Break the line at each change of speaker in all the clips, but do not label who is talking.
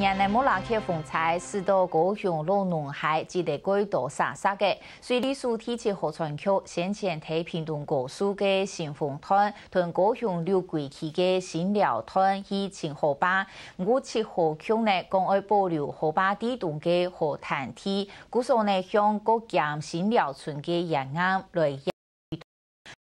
年内莫拉克风灾使到高雄路南海只得轨道沙沙的，水利署提起河川区先前太平顿高速的新丰段同高雄六桂区的新寮段以前河坝，57河区呢，共要保留河坝地段的河滩体，故所呢向各县新寮村的沿岸来。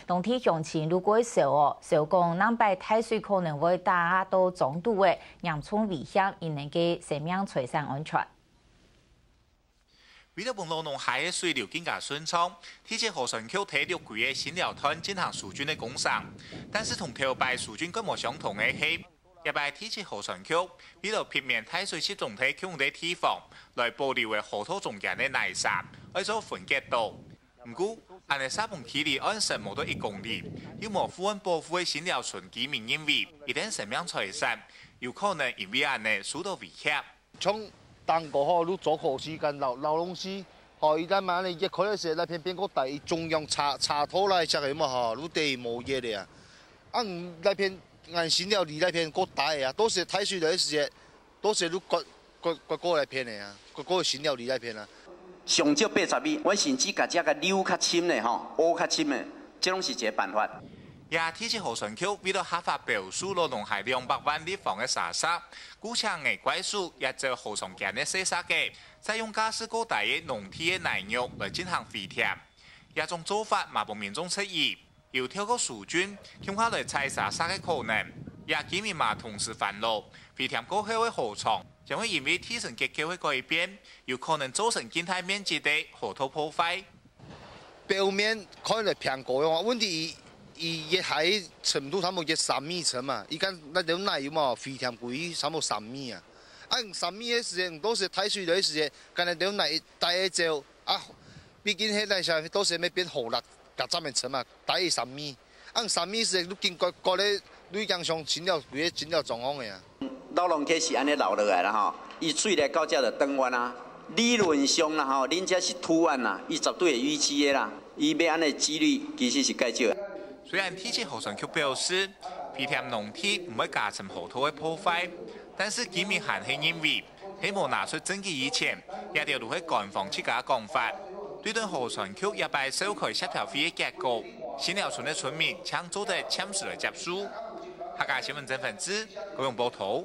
冬天详情如果少讲南北太水可能会达到中度的严重危险，因能嘅生命财产安全。
为了帮助农海的水流更加顺畅，提前河川区第六季的新寮段进行疏浚的工程，但是同头摆疏浚规模相同的是，一摆提前河川区为了避免太水集中喺区的地方，来保留的河套中间的泥沙，要做分隔道。不过，按尼沙棚距离岸上冇到1公里，有冇符合保护的新寮村居民认为，一旦生命财产有可能因为按尼受到威胁。
从当个吼，你做好时间老东西，吼，伊咱嘛呢一开的时候，那偏偏个大中央插头来食个嘛吼，你地冇嘢的啊。按那边按新寮里那边个大的啊，都是太水的时候，都是你过那边的啊，过新寮里那边啊。
上少80米，我甚至甲只个溜较深的吼，乌较深的，这拢是一个办法。
也提起河川区为了合法保护罗农海200万立方的沙沙，故强硬怪树也做河上间的细沙嘅，再用假使高大的农地的泥肉来进行肥填，一种做法嘛被民众质疑，又透过疏浚强化来采沙沙的可能，也居民嘛同时烦恼，肥填过后的河床。将会因为地层结构的改变，有可能造成更大面积的河套破坏。
表面看来偏高的话，问题伊热海程度差不多热3米层嘛，伊讲那条奶油嘛，肥田贵差不多3米啊。按3米的时间，都是太水的时间，干那条奶大一招啊，毕竟迄那下都是要变河啦，夹3面层嘛，大3米。按3米时，你经过咧，你江上新了规个真了状况的啊。
老龙溪是安尼流落来啦吼，伊水来到这就断源啊。理论上啦吼，恁这是土源啦，伊绝对会淤积的啦。伊要安尼几率其实是介少。
虽然提起河川区表示，肥田农地唔会造成河套的破坏，但是居民还是认为，喺冇拿出证据以前，也要如何官方去个讲法。对对河川区也摆召开协调会的结果，新寮村的村民抢做得签署来接收。客家新闻真分子，高雄报道。